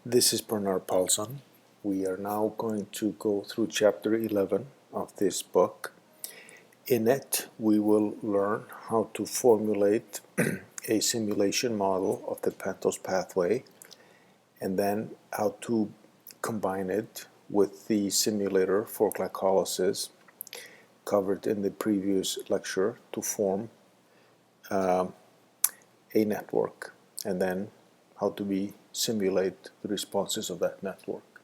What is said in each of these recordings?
This is Bernard Paulson. We are now going to go through chapter 11 of this book. In it, we will learn how to formulate a simulation model of the pentose pathway and then how to combine it with the simulator for glycolysis covered in the previous lecture to form a network, and then how to simulate the responses of that network.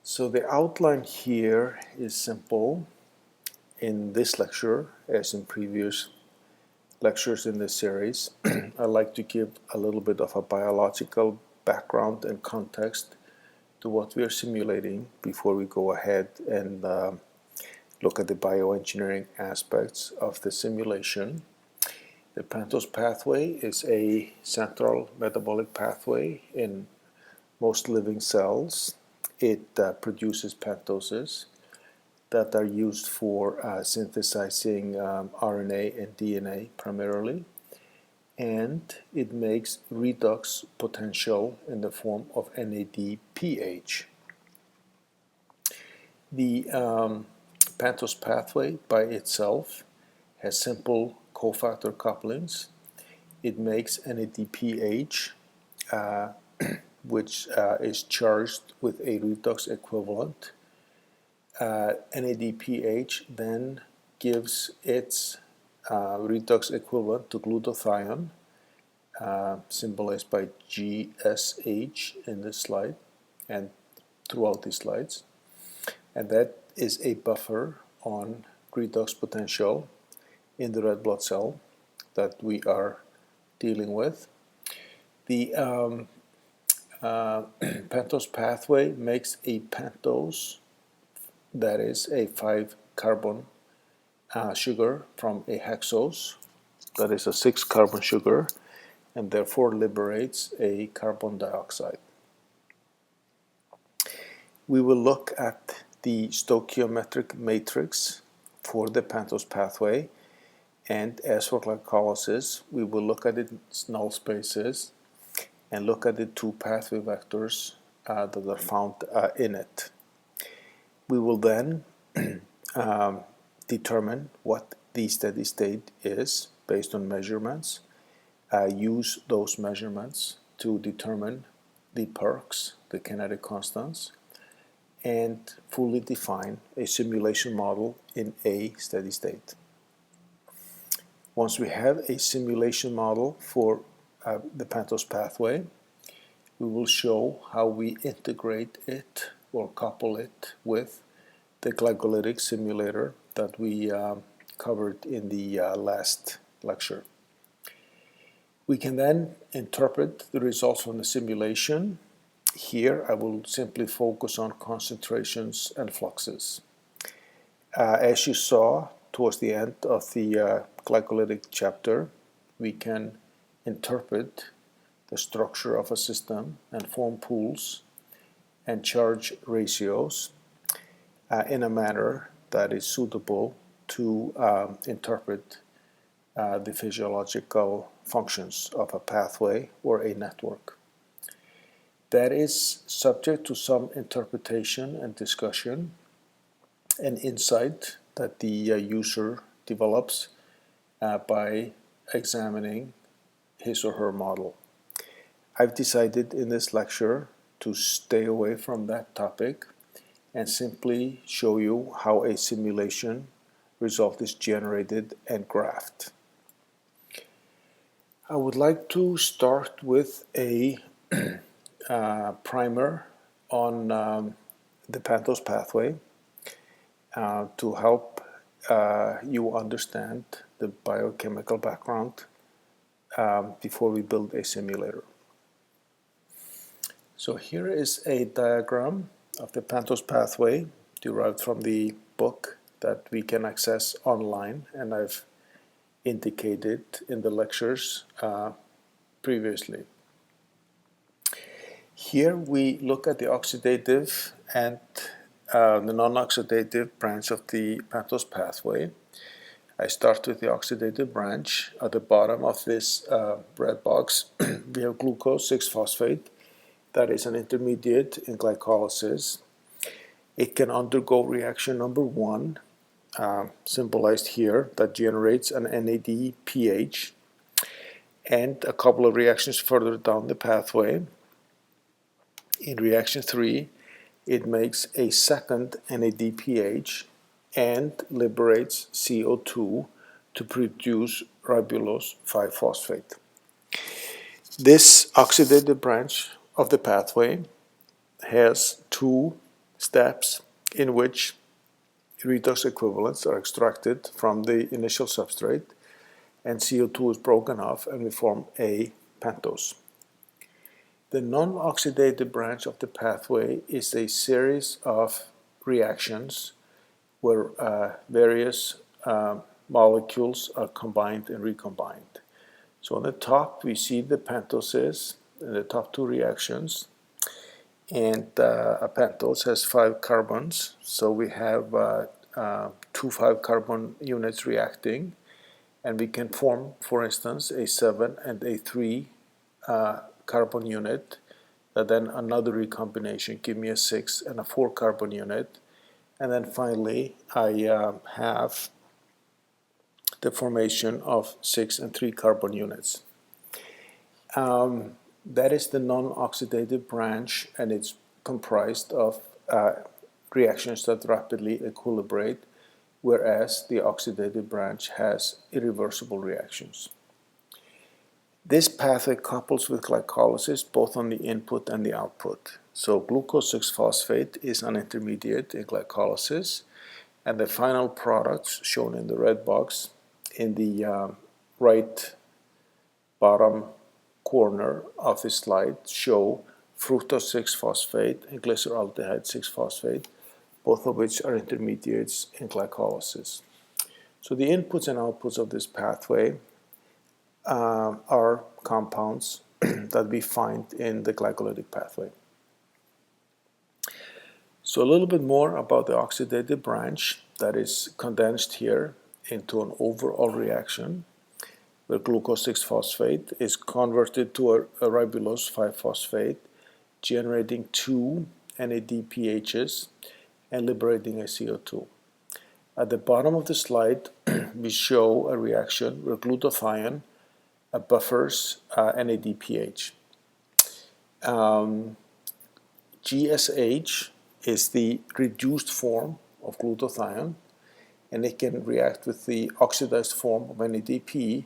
So the outline here is simple. In this lecture, as in previous lectures in this series, I like to give a little bit of a biological background and context to what we are simulating before we go ahead and look at the bioengineering aspects of the simulation. The pentose pathway is a central metabolic pathway in most living cells. It produces pentoses that are used for synthesizing RNA and DNA primarily, and it makes redox potential in the form of NADPH. The pentose pathway by itself has simple cofactor couplings. It makes NADPH, which is charged with a redox equivalent. NADPH then gives its redox equivalent to glutathione, symbolized by GSH in this slide and throughout these slides. And that is a buffer on redox potential in the red blood cell that we are dealing with. The pentose pathway makes a pentose, that is a 5-carbon sugar, from a hexose, that is a 6-carbon sugar, and therefore liberates a carbon dioxide. We will look at the stoichiometric matrix for the pentose pathway, and as for glycolysis, we will look at its null spaces and look at the two pathway vectors that are found in it. We will then determine what the steady state is based on measurements, use those measurements to determine the perks, the kinetic constants, and fully define a simulation model in a steady state. Once we have a simulation model for the pentose pathway, we will show how we integrate it or couple it with the glycolytic simulator that we covered in the last lecture. We can then interpret the results from the simulation. Here I will simply focus on concentrations and fluxes. As you saw towards the end of the glycolytic chapter, we can interpret the structure of a system and form pools and charge ratios in a manner that is suitable to interpret the physiological functions of a pathway or a network. That is subject to some interpretation and discussion and insight that the user develops by examining his or her model. I've decided in this lecture to stay away from that topic and simply show you how a simulation result is generated and graphed. I would like to start with a primer on the pentose pathway to help you understand the biochemical background before we build a simulator. So here is a diagram of the pentose pathway derived from the book that we can access online, and I've indicated in the lectures previously. Here we look at the oxidative and the non-oxidative branch of the pentose pathway. I start with the oxidative branch. At the bottom of this red box, we have glucose 6-phosphate. That is an intermediate in glycolysis. It can undergo reaction number 1, symbolized here, that generates an NADPH, and a couple of reactions further down the pathway. In reaction 3, it makes a second NADPH and liberates CO2 to produce ribulose 5-phosphate. This oxidative branch of the pathway has 2 steps in which redox equivalents are extracted from the initial substrate, and CO2 is broken off and we form a pentose. The non-oxidative branch of the pathway is a series of reactions where various molecules are combined and recombined. So on the top we see the pentoses in the top 2 reactions, and a pentose has 5 carbons, so we have 2 5-carbon units reacting, and we can form, for instance, a 7 and a 3 carbon unit, that then another recombination give me a 6 and a 4-carbon unit, and then finally I have the formation of 6 and 3 carbon units. That is the non-oxidative branch, and it's comprised of reactions that rapidly equilibrate, whereas the oxidative branch has irreversible reactions. This pathway couples with glycolysis both on the input and the output. So glucose 6-phosphate is an intermediate in glycolysis, and the final products shown in the red box in the right bottom corner of this slide show fructose 6-phosphate and glyceraldehyde 6-phosphate, both of which are intermediates in glycolysis. So the inputs and outputs of this pathway are compounds that we find in the glycolytic pathway. So a little bit more about the oxidative branch that is condensed here into an overall reaction where glucose 6-phosphate is converted to a ribulose 5-phosphate, generating 2 NADPHs and liberating a CO2. At the bottom of the slide, we show a reaction where glutathione buffers NADPH. GSH is the reduced form of glutathione, and it can react with the oxidized form of NADP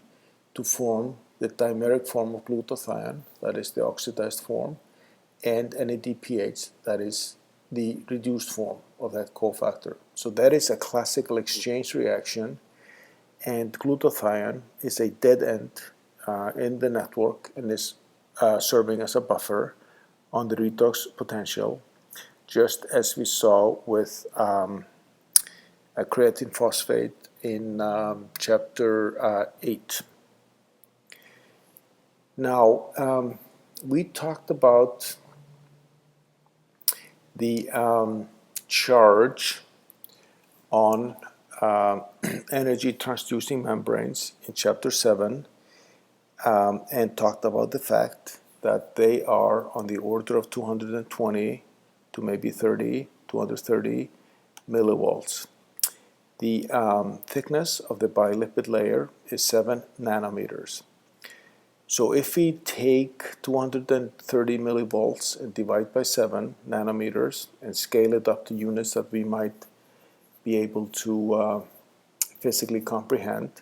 to form the dimeric form of glutathione, that is the oxidized form, and NADPH, that is the reduced form of that cofactor. So that is a classical exchange reaction, and glutathione is a dead end in the network and is serving as a buffer on the redox potential, just as we saw with a creatine phosphate in chapter 8. Now, we talked about the charge on energy transducing membranes in chapter 7, and talked about the fact that they are on the order of 220 to maybe 230 millivolts. The thickness of the bilipid layer is 7 nanometers. So if we take 230 millivolts and divide by 7 nanometers and scale it up to units that we might be able to physically comprehend,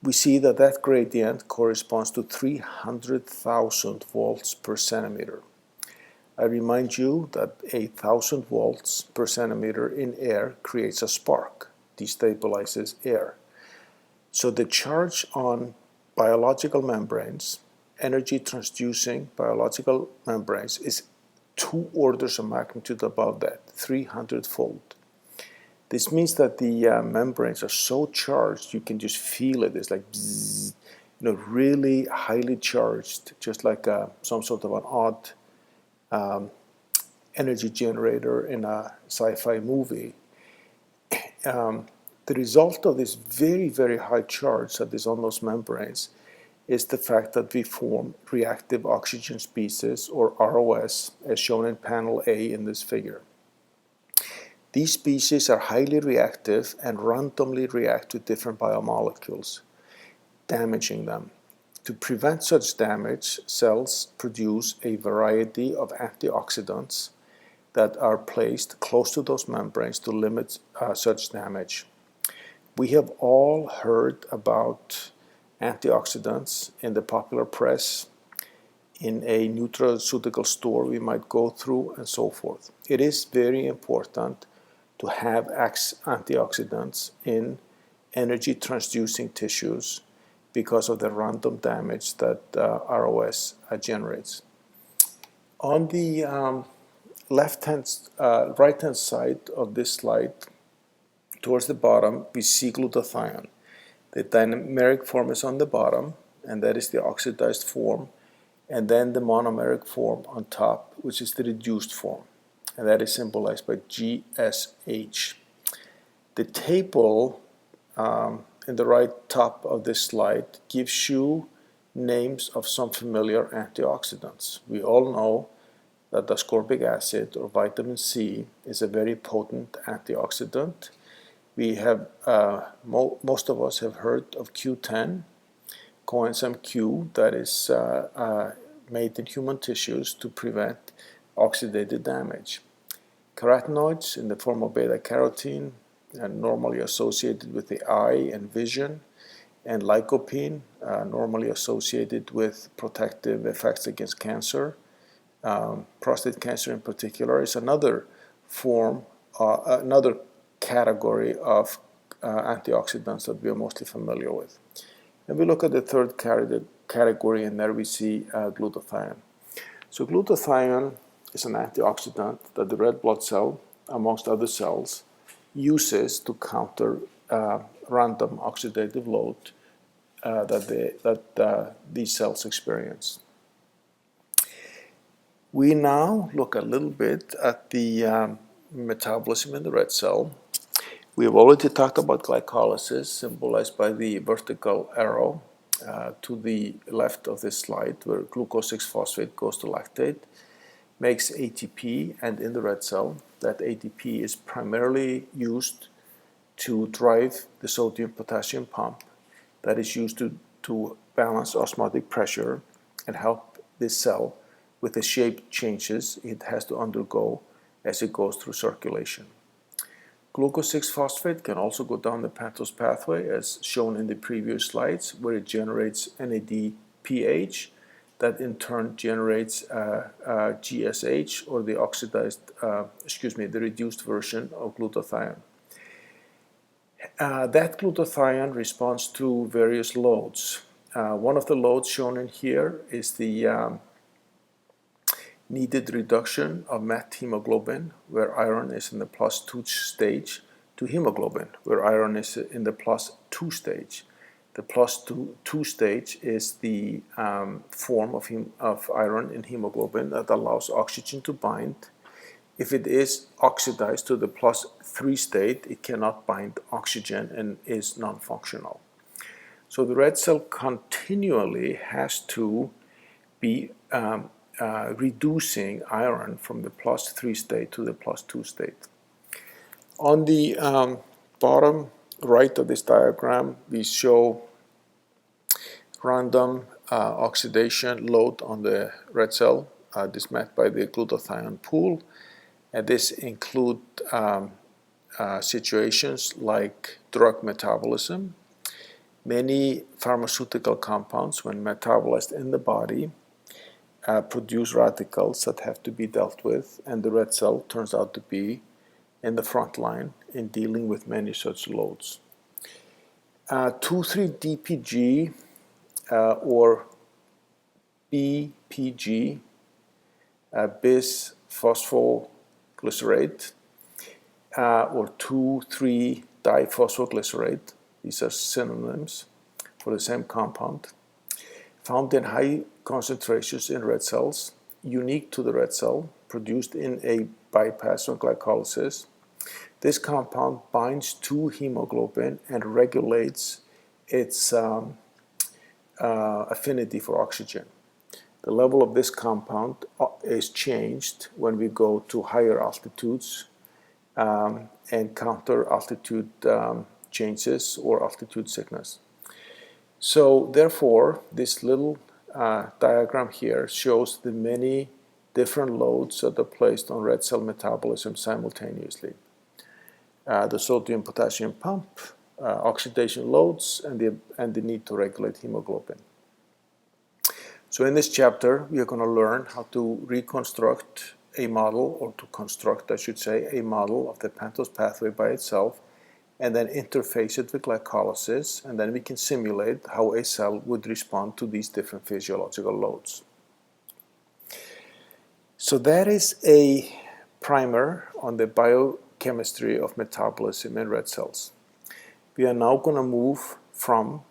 we see that that gradient corresponds to 300,000 volts per centimeter. I remind you that 1,000 volts per centimeter in air creates a spark, destabilizes air. So the charge on biological membranes, energy transducing biological membranes, is 2 orders of magnitude above that, 300-fold. This means that the membranes are so charged you can just feel it. It's like bzzz, really highly charged, just like some sort of an odd energy generator in a sci-fi movie. The result of this very, very high charge that is on those membranes is the fact that we form reactive oxygen species, or ROS, as shown in panel A in this figure. These species are highly reactive and randomly react to different biomolecules, damaging them. To prevent such damage, cells produce a variety of antioxidants that are placed close to those membranes to limit such damage. We have all heard about antioxidants in the popular press, in a nutraceutical store we might go through, and so forth. It is very important to have antioxidants in energy transducing tissues because of the random damage that ROS generates. On the right-hand side of this slide, towards the bottom, we see glutathione. The dimeric form is on the bottom, and that is the oxidized form, and then the monomeric form on top, which is the reduced form, and that is symbolized by GSH. The table in the right top of this slide gives you names of some familiar antioxidants. We all know that ascorbic acid or vitamin C is a very potent antioxidant. We have, most of us have heard of Q10, coenzyme Q, that is made in human tissues to prevent oxidative damage. Carotenoids in the form of beta-carotene are normally associated with the eye and vision, and lycopene, normally associated with protective effects against cancer. Prostate cancer in particular is another form, another category of antioxidants that we are mostly familiar with. And we look at the third category, and there we see glutathione. So glutathione is an antioxidant that the red blood cell, amongst other cells, uses to counter random oxidative load that these cells experience. We now look a little bit at the metabolism in the red cell. We have already talked about glycolysis, symbolized by the vertical arrow to the left of this slide, where glucose 6-phosphate goes to lactate, makes ATP, and in the red cell, that ATP is primarily used to drive the sodium-potassium pump that is used to balance osmotic pressure and help this cell with the shape changes it has to undergo as it goes through circulation. Glucose 6-phosphate can also go down the Pantos pathway, as shown in the previous slides, where it generates NADPH, that in turn generates GSH, or the the reduced version of glutathione. That glutathione responds to various loads. One of the loads shown in here is the needed reduction of methemoglobin, where iron is in the +2 stage, to hemoglobin, where iron is in the +2 stage. The +2 stage is the form of iron in hemoglobin that allows oxygen to bind. If it is oxidized to the +3 state, it cannot bind oxygen and is non-functional. So the red cell continually has to be reducing iron from the +3 state to the +2 state. On the bottom right of this diagram, we show random oxidation load on the red cell, this met by the glutathione pool, and this include situations like drug metabolism. Many pharmaceutical compounds, when metabolized in the body, produce radicals that have to be dealt with, and the red cell turns out to be in the front line in dealing with many such loads. 2,3-DPG or BPG, bisphosphoglycerate, or 2,3-diphosphoglycerate, these are synonyms for the same compound, found in high concentrations in red cells, unique to the red cell, produced in a bypass of glycolysis. This compound binds to hemoglobin and regulates its affinity for oxygen. The level of this compound is changed when we go to higher altitudes and counter altitude changes or altitude sickness. So therefore, this little diagram here shows the many different loads that are placed on red cell metabolism simultaneously. The sodium-potassium pump, oxidation loads, and the need to regulate hemoglobin. So in this chapter, we are going to learn how to reconstruct a model, or to construct, I should say, a model of the pentose pathway by itself, and then interface it with glycolysis, and then we can simulate how a cell would respond to these different physiological loads. So that is a primer on the biochemistry of metabolism in red cells. We are now going to move from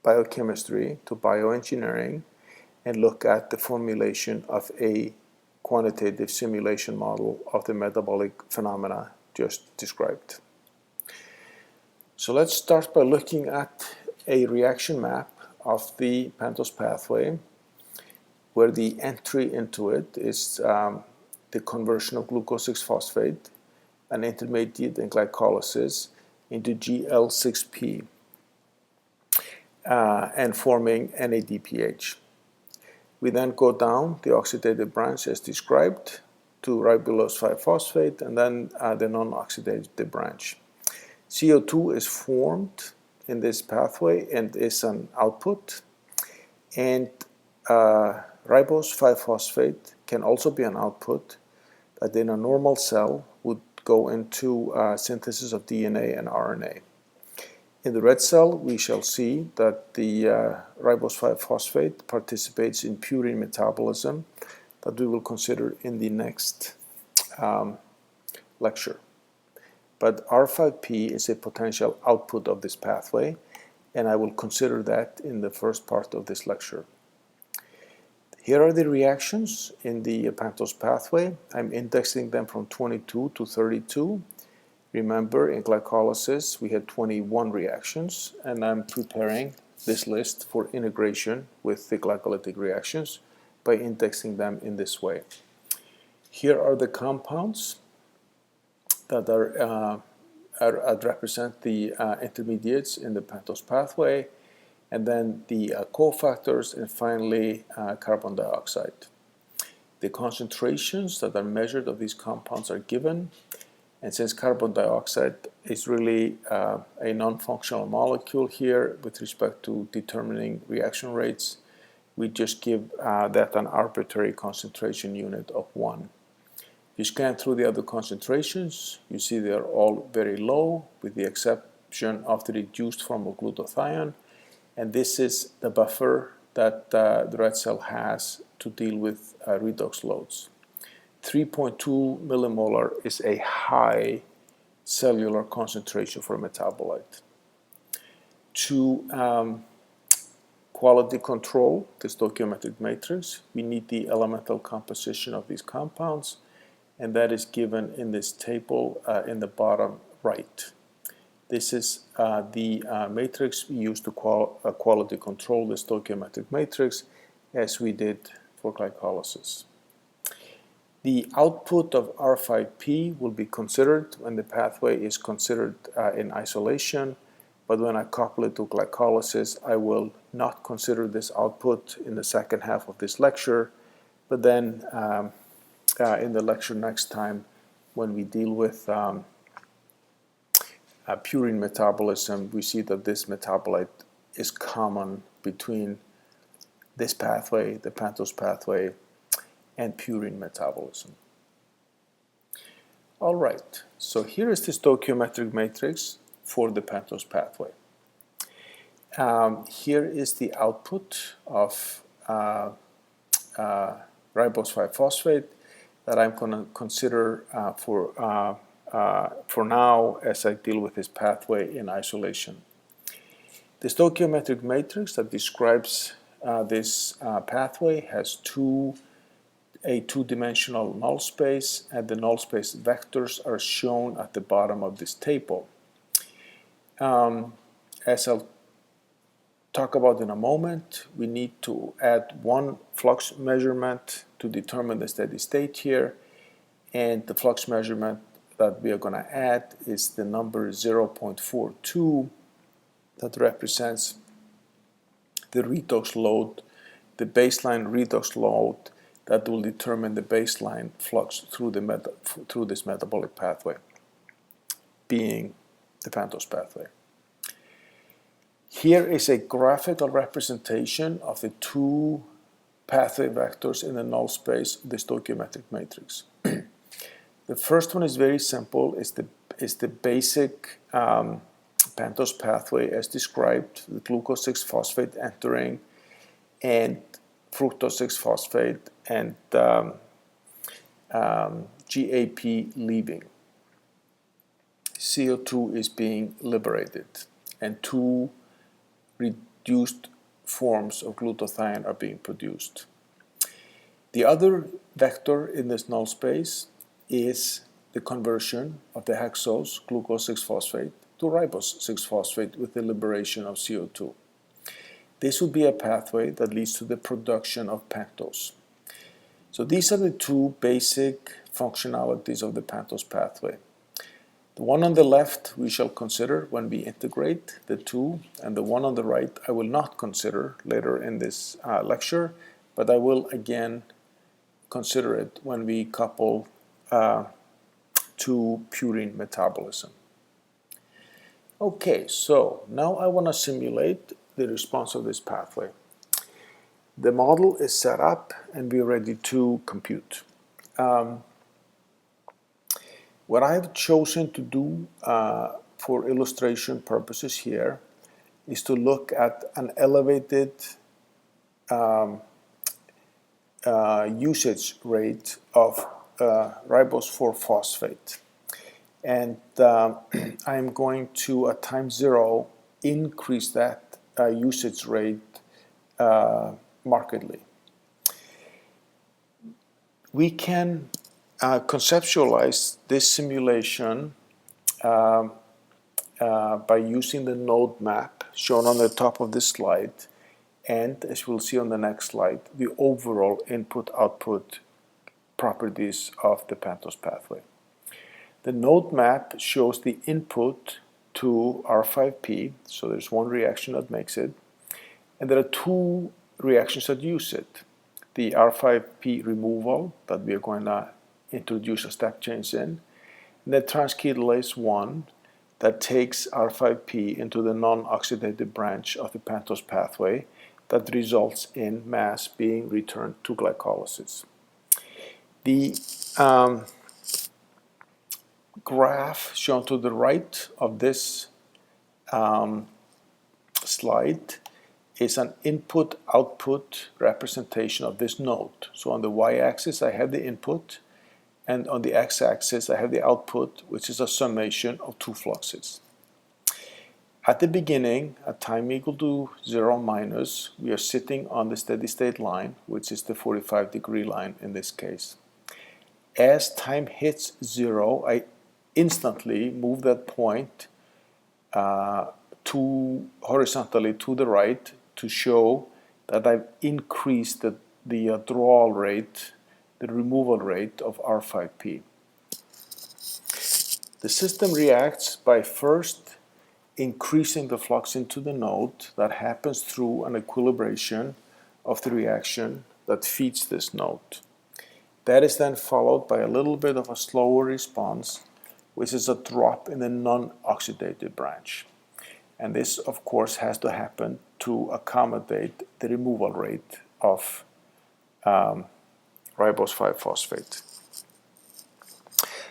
biochemistry to bioengineering and look at the formulation of a quantitative simulation model of the metabolic phenomena just described. So let's start by looking at a reaction map of the pentose pathway, where the entry into it is the conversion of glucose 6-phosphate, an intermediate in glycolysis, into GL6P and forming NADPH. We then go down the oxidative branch as described to ribulose 5-phosphate, and then the non-oxidative branch. CO2 is formed in this pathway and is an output, and ribose 5-phosphate can also be an output that in a normal cell would go into synthesis of DNA and RNA. In the red cell, we shall see that the ribose 5-phosphate participates in purine metabolism that we will consider in the next lecture. But R5P is a potential output of this pathway, and I will consider that in the first part of this lecture. Here are the reactions in the pentose pathway. I'm indexing them from 22 to 32. Remember, in glycolysis, we had 21 reactions, and I'm preparing this list for integration with the glycolytic reactions by indexing them in this way. Here are the compounds that represent the intermediates in the pentose pathway, and then the cofactors, and finally carbon dioxide. The concentrations that are measured of these compounds are given, and since carbon dioxide is really a non-functional molecule here with respect to determining reaction rates, we just give that an arbitrary concentration unit of 1. If you scan through the other concentrations, you see they're all very low, with the exception of the reduced form of glutathione, and this is the buffer that the red cell has to deal with redox loads. 3.2 millimolar is a high cellular concentration for a metabolite. To quality control the stoichiometric matrix, we need the elemental composition of these compounds, and that is given in this table in the bottom right. This is the matrix we use to quality control the stoichiometric matrix, as we did for glycolysis. The output of R5P will be considered when the pathway is considered in isolation, but when I couple it to glycolysis, I will not consider this output in the second half of this lecture, but then in the lecture next time, when we deal with purine metabolism, we see that this metabolite is common between this pathway, the pentose pathway, and purine metabolism. All right, so here is the stoichiometric matrix for the pentose pathway. Here is the output of ribose 5-phosphate that I'm going to consider for now as I deal with this pathway in isolation. The stoichiometric matrix that describes this pathway has two a two-dimensional null space, and the null space vectors are shown at the bottom of this table. As I'll talk about in a moment, we need to add one flux measurement to determine the steady state here, and the flux measurement that we are going to add is the number 0.42 that represents the redox load, the baseline redox load that will determine the baseline flux through this metabolic pathway, being the Pantos pathway. Here is a graphical representation of the two pathway vectors in the null space of the stoichiometric matrix. The first one is very simple. It's the basic Pantos pathway as described, the glucose 6-phosphate entering and fructose 6-phosphate and GAP leaving. CO2 is being liberated and two reduced forms of glutathione are being produced. The other vector in this null space is the conversion of the hexose glucose 6-phosphate to ribose 6-phosphate with the liberation of CO2. This would be a pathway that leads to the production of pentose. So these are the two basic functionalities of the Pantos pathway. The one on the left we shall consider when we integrate the two, and the one on the right I will not consider later in this lecture, but I will again consider it when we couple to purine metabolism. Okay, so now I want to simulate the response of this pathway. The model is set up and we're ready to compute. What I've chosen to do for illustration purposes here is to look at an elevated usage rate of ribose 4-phosphate. And I'm going to, at time 0, increase that usage rate markedly. We can conceptualize this simulation by using the node map shown on the top of this slide, and as we'll see on the next slide, the overall input-output properties of the Pantos pathway. The node map shows the input to R5P, so there's one reaction that makes it, and there are two reactions that use it. The R5P removal that we are going to introduce a step change in, and the transketolase 1 that takes R5P into the non-oxidative branch of the Pantos pathway that results in mass being returned to glycolysis. The graph shown to the right of this slide is an input-output representation of this node. So on the y-axis I have the input, and on the x-axis I have the output, which is a summation of two fluxes. At the beginning, at time equal to 0 minus, we are sitting on the steady state line, which is the 45-degree line in this case. As time hits 0, I instantly move that point horizontally to the right to show that I've increased the withdrawal rate, the removal rate of R5P. The system reacts by first increasing the flux into the node. That happens through an equilibration of the reaction that feeds this node. That is then followed by a little bit of a slower response, which is a drop in the non-oxidative branch. And this, of course, has to happen to accommodate the removal rate of ribose 5-phosphate.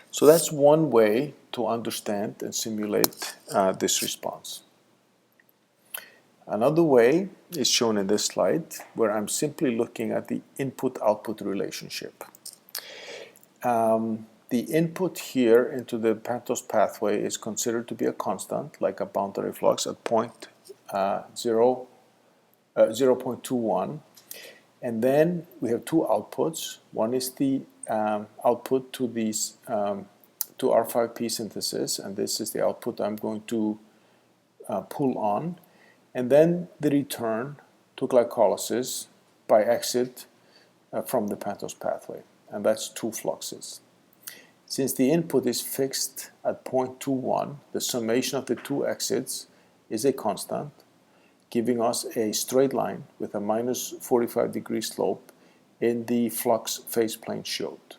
So that's one way to understand and simulate this response. Another way is shown in this slide, where I'm simply looking at the input-output relationship. The input here into the Pantos pathway is considered to be a constant, like a boundary flux at 0.21. And then we have two outputs. One is the output to these to R5P synthesis, and this is the output I'm going to pull on, and then the return to glycolysis by exit from the pentose pathway, and that's two fluxes. Since the input is fixed at 0.21, the summation of the two exits is a constant, giving us a straight line with a minus 45-degree slope in the flux phase plane showed.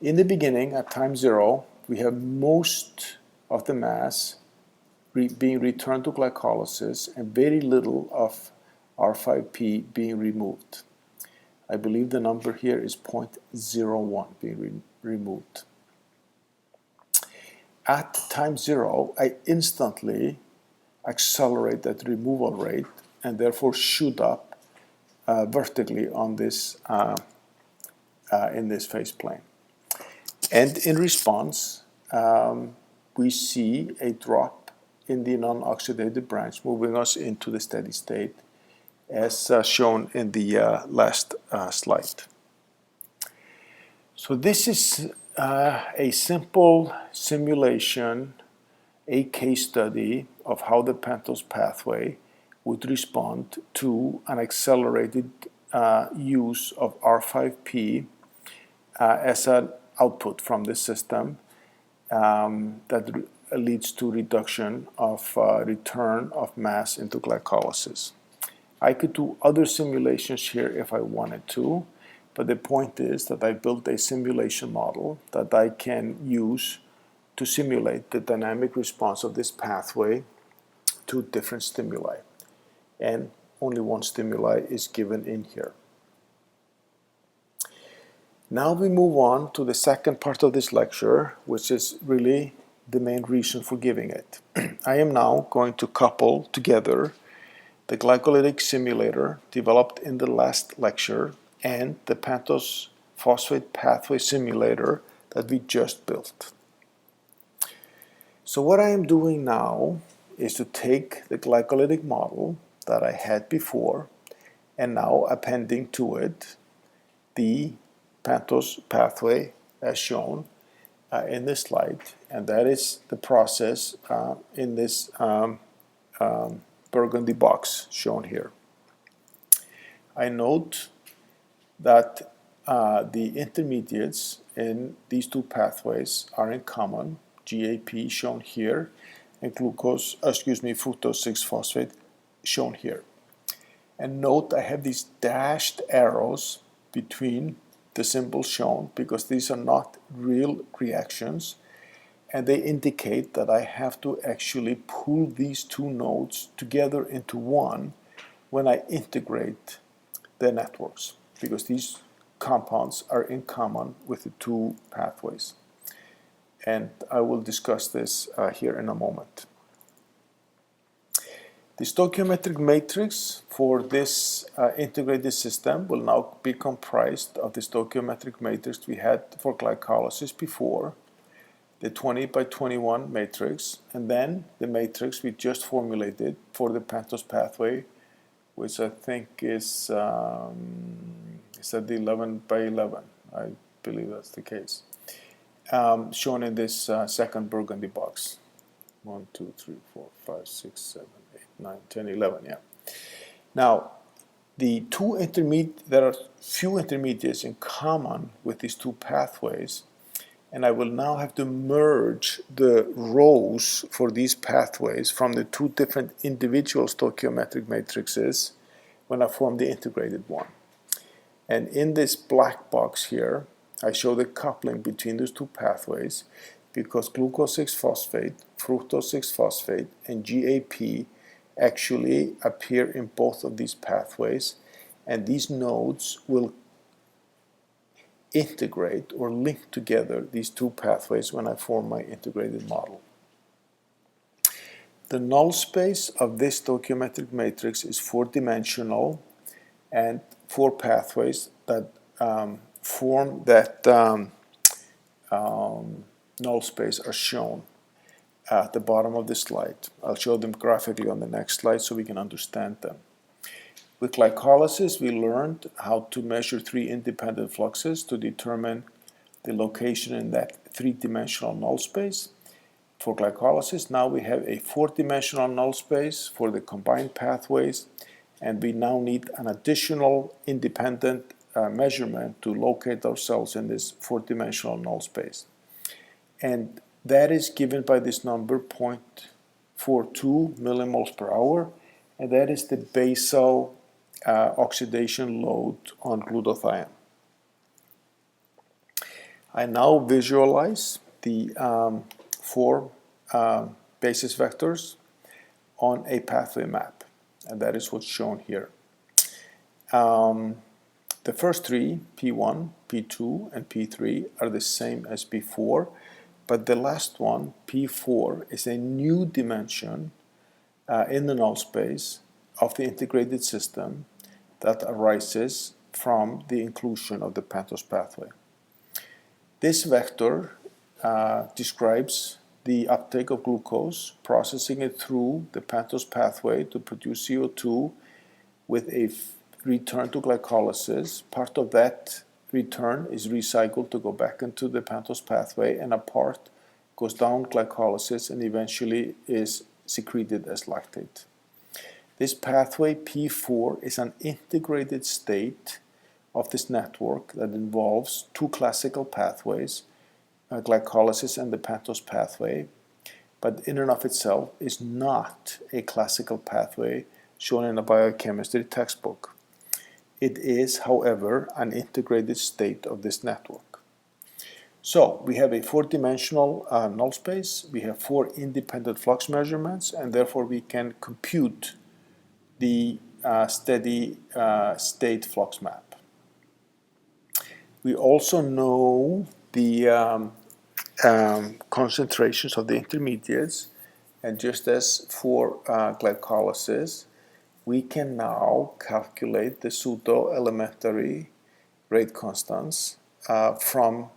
In the beginning, at time 0, we have most of the mass being returned to glycolysis and very little of R5P being removed. I believe the number here is 0.01 being removed. At time 0, I instantly accelerate that removal rate and therefore shoot up vertically on this in this phase plane. And in response, we see a drop in the non-oxidative branch, moving us into the steady state, as shown in the last slide. So this is a simple simulation, a case study of how the pentose pathway would respond to an accelerated use of R5P as an output from the system that leads to reduction of return of mass into glycolysis. I could do other simulations here if I wanted to, but the point is that I built a simulation model that I can use to simulate the dynamic response of this pathway to different stimuli. And only one stimuli is given in here. Now we move on to the second part of this lecture, which is really the main reason for giving it. I am now going to couple together the glycolytic simulator developed in the last lecture and the pentose phosphate pathway simulator that we just built. So what I am doing now is to take the glycolytic model that I had before and now appending to it the pentose pathway as shown in this slide, and that is the process in this burgundy box shown here. I note that the intermediates in these two pathways are in common, GAP shown here and fructose 6-phosphate shown here. And note I have these dashed arrows between the symbols shown because these are not real reactions, and they indicate that I have to actually pull these two nodes together into one when I integrate the networks, because these compounds are in common with the two pathways. And I will discuss this here in a moment. The stoichiometric matrix for this integrated system will now be comprised of the stoichiometric matrix we had for glycolysis before, the 20 by 21 matrix, and then the matrix we just formulated for the pentose pathway, which I think is at the 11 by 11. I believe that's the case. Shown in this second burgundy box. 1, 2, 3, 4, 5, 6, 7, 8, 9, 10, 11, yeah. Now, there are few intermediates in common with these two pathways, and I will now have to merge the rows for these pathways from the two different individual stoichiometric matrices when I form the integrated one. And in this black box here, I show the coupling between those two pathways because glucose 6-phosphate, fructose 6-phosphate, and GAP actually appear in both of these pathways, and these nodes will integrate or link together these two pathways when I form my integrated model. The null space of this stoichiometric matrix is 4-dimensional, and 4 pathways that form that null space are shown at the bottom of the slide. I'll show them graphically on the next slide so we can understand them. With glycolysis, we learned how to measure three independent fluxes to determine the location in that three-dimensional null space. For glycolysis, now we have a four-dimensional null space for the combined pathways, and we now need an additional independent measurement to locate ourselves in this four-dimensional null space. And that is given by this number 0.42 millimoles per hour, and that is the basal oxidation load on glutathione. I now visualize the four basis vectors on a pathway map, and that is what's shown here. The first three, P1, P2, and P3, are the same as before, but the last one, P4, is a new dimension in the null space of the integrated system that arises from the inclusion of the pentose pathway. This vector describes the uptake of glucose, processing it through the pentose pathway to produce CO2 with a return to glycolysis. Part of that return is recycled to go back into the pentose pathway, and a part goes down glycolysis and eventually is secreted as lactate. This pathway, P4, is an integrated state of this network that involves two classical pathways, glycolysis and the pentose pathway, but in and of itself is not a classical pathway shown in a biochemistry textbook. It is, however, an integrated state of this network. So we have a four-dimensional null space, we have four independent flux measurements, and therefore we can compute the steady state flux map. We also know the concentrations of the intermediates, and just as for glycolysis, we can now calculate the pseudo-elementary rate constants from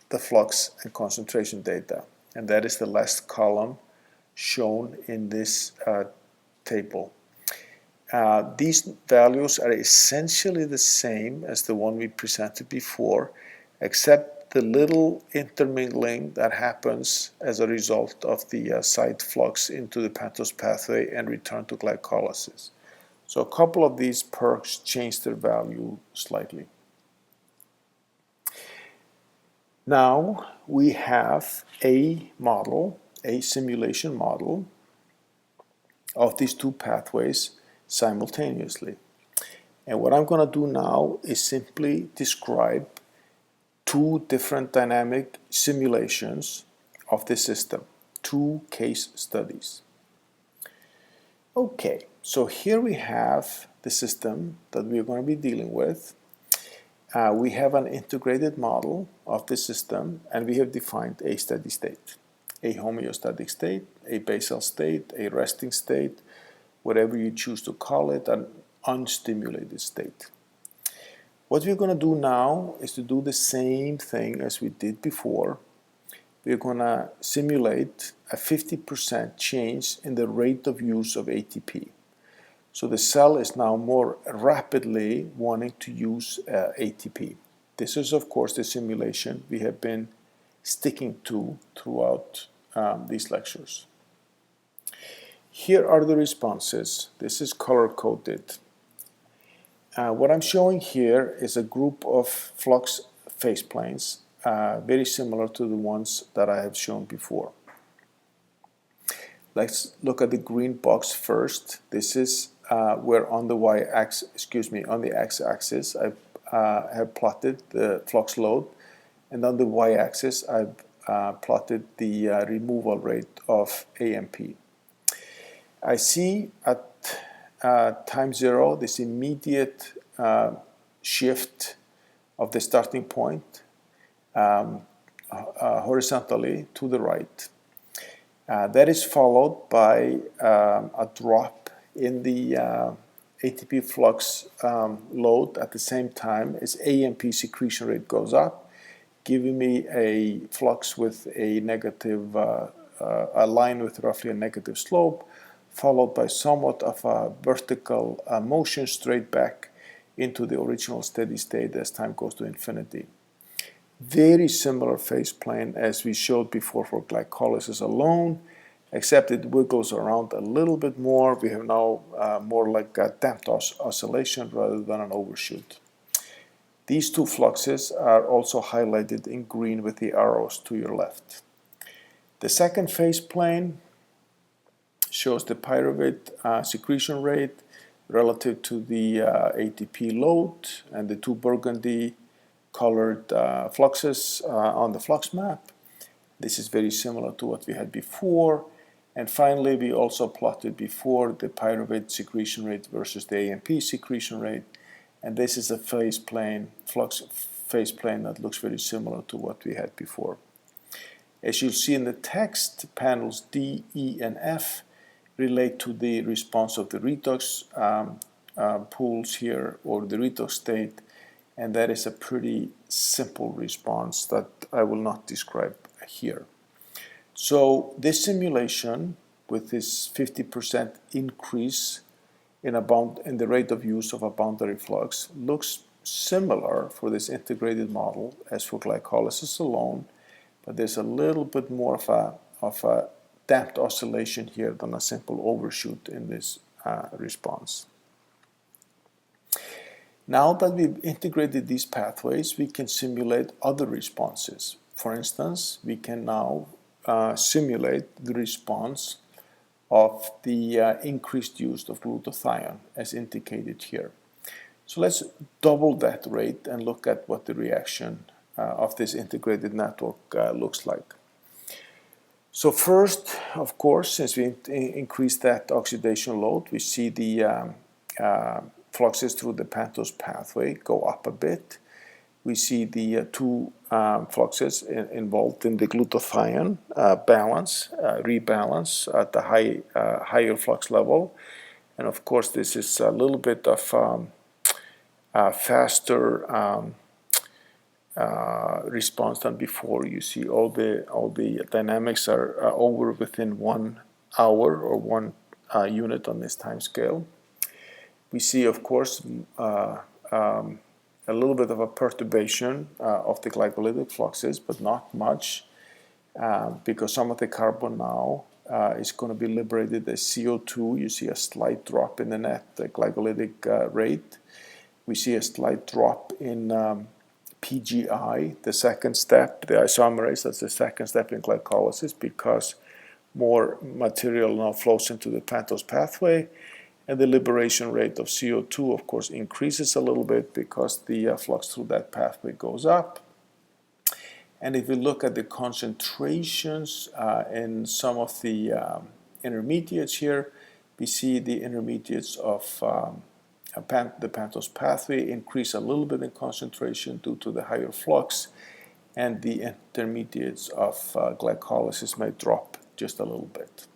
the flux and concentration data, and that is the last column shown in this table. These values are essentially the same as the one we presented before, except the little intermingling that happens as a result of the side flux into the pentose pathway and return to glycolysis. So a couple of these perks change their value slightly. Now we have a model, a simulation model of these two pathways simultaneously. And what I'm going to do now is simply describe two different dynamic simulations of the system, two case studies. Okay, so here we have the system that we're going to be dealing with. We have an integrated model of the system, and we have defined a steady state, a homeostatic state, a basal state, a resting state, whatever you choose to call it, an unstimulated state. What we're going to do now is to do the same thing as we did before. We're going to simulate a 50% change in the rate of use of ATP. So the cell is now more rapidly wanting to use ATP. This is, of course, the simulation we have been sticking to throughout these lectures. Here are the responses. This is color-coded. What I'm showing here is a group of flux phase planes, very similar to the ones that I have shown before. Let's look at the green box first. This is where on the on the x-axis I have plotted the flux load, and on the y-axis I've plotted the removal rate of AMP. I see at time zero this immediate shift of the starting point horizontally to the right. That is followed by a drop in the ATP flux load at the same time as AMP secretion rate goes up, giving me a flux with a negative, a line with roughly a negative slope, followed by somewhat of a vertical motion straight back into the original steady state as time goes to infinity. Very similar phase plane as we showed before for glycolysis alone, except it wiggles around a little bit more. We have now more like a damped oscillation rather than an overshoot. These two fluxes are also highlighted in green with the arrows to your left. The second phase plane shows the pyruvate secretion rate relative to the ATP load and the two burgundy colored fluxes on the flux map. This is very similar to what we had before. And finally, we also plotted before the pyruvate secretion rate versus the AMP secretion rate. And this is a phase plane, flux phase plane that looks very similar to what we had before. As you'll see in the text, panels D, E, and F relate to the response of the redox pools here, or the redox state, and that is a pretty simple response that I will not describe here. So this simulation with this 50% increase in the rate of use of a boundary flux looks similar for this integrated model as for glycolysis alone, but there's a little bit more of a damped oscillation here than a simple overshoot in this response. Now that we've integrated these pathways, we can simulate other responses. For instance, we can now simulate the response of the increased use of glutathione as indicated here. So let's double that rate and look at what the reaction of this integrated network looks like. So first, of course, since we increased that oxidation load, we see the fluxes through the pentose pathway go up a bit. We see the two fluxes involved in the glutathione rebalance at the higher flux level. And of course, this is a little bit of faster response than before. You see all the dynamics are over within 1 hour or 1 unit on this time scale. We see, of course, a little bit of a perturbation of the glycolytic fluxes, but not much, because some of the carbon now is going to be liberated as CO2. You see a slight drop in the net glycolytic rate. We see a slight drop in PGI, the second step, the isomerase, that's the second step in glycolysis, because more material now flows into the pentose pathway. And the liberation rate of CO2, of course, increases a little bit because the flux through that pathway goes up. And if we look at the concentrations in some of the intermediates here, we see the intermediates of the pentose pathway increase a little bit in concentration due to the higher flux, and the intermediates of glycolysis may drop just a little bit.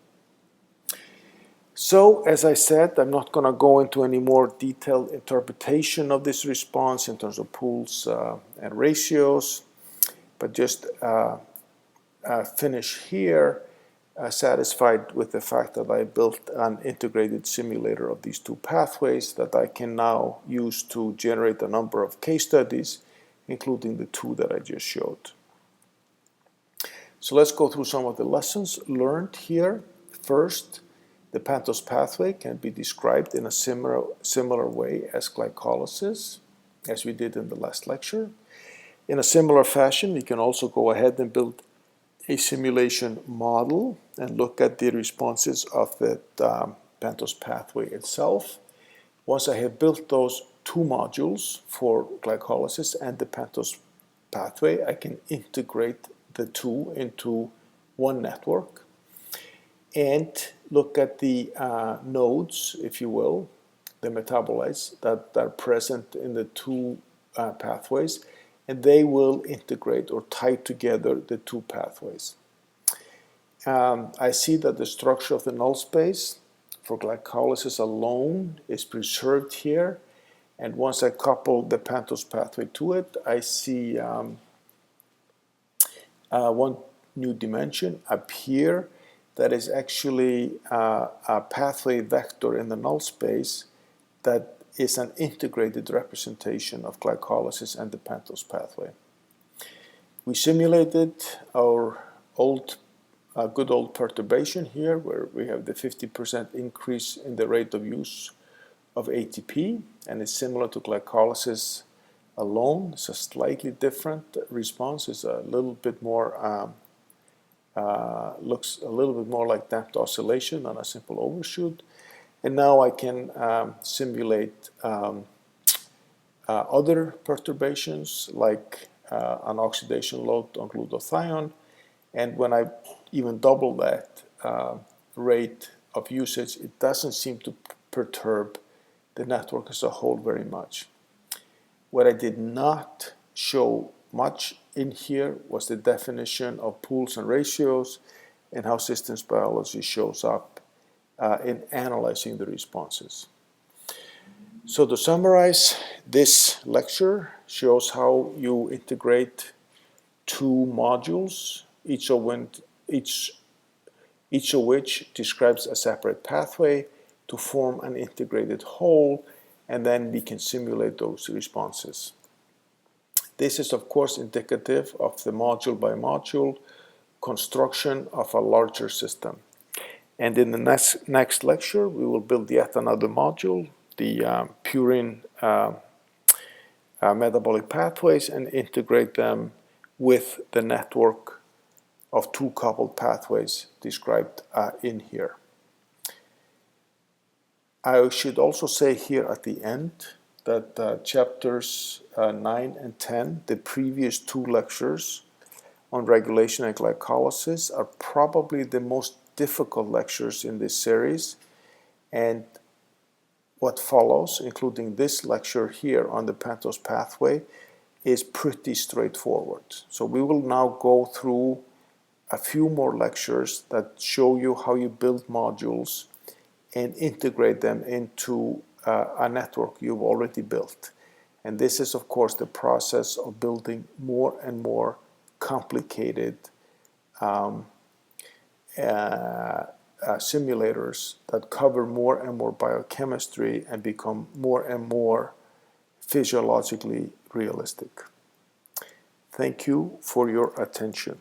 So, as I said, I'm not going to go into any more detailed interpretation of this response in terms of pools and ratios, but just finish here satisfied with the fact that I built an integrated simulator of these two pathways that I can now use to generate a number of case studies, including the two that I just showed. So let's go through some of the lessons learned here. First, the pentose pathway can be described in a similar way as glycolysis, as we did in the last lecture. In a similar fashion, we can also go ahead and build a simulation model and look at the responses of the pentose pathway itself. Once I have built those two modules for glycolysis and the pentose pathway, I can integrate the two into one network and look at the nodes, if you will, the metabolites that are present in the two pathways, and they will integrate or tie together the two pathways. I see that the structure of the null space for glycolysis alone is preserved here, and once I couple the pentose pathway to it, I see one new dimension up here. that is actually a pathway vector in the null space that is an integrated representation of glycolysis and the pentose pathway. We simulated our good old perturbation here, where we have the 50% increase in the rate of use of ATP, and it's similar to glycolysis alone. It's a slightly different response. It's a little bit more, looks a little bit more like damped oscillation than a simple overshoot. And now I can simulate other perturbations like an oxidation load on glutathione. And when I even double that rate of usage, it doesn't seem to perturb the network as a whole very much. What I did not show much in here was the definition of pools and ratios and how systems biology shows up in analyzing the responses. So to summarize, this lecture shows how you integrate two modules, each of which describes a separate pathway to form an integrated whole, and then we can simulate those responses. This is of course indicative of the module by module construction of a larger system. And in the next lecture we will build yet another module, the purine metabolic pathways, and integrate them with the network of two coupled pathways described in here. I should also say here at the end that chapters 9 and 10, the previous two lectures on regulation and glycolysis, are probably the most difficult lectures in this series, and what follows, including this lecture here on the pentose pathway, is pretty straightforward. So we will now go through a few more lectures that show you how you build modules and integrate them into a network you've already built. And this is, of course, the process of building more and more complicated simulators that cover more and more biochemistry and become more and more physiologically realistic. Thank you for your attention.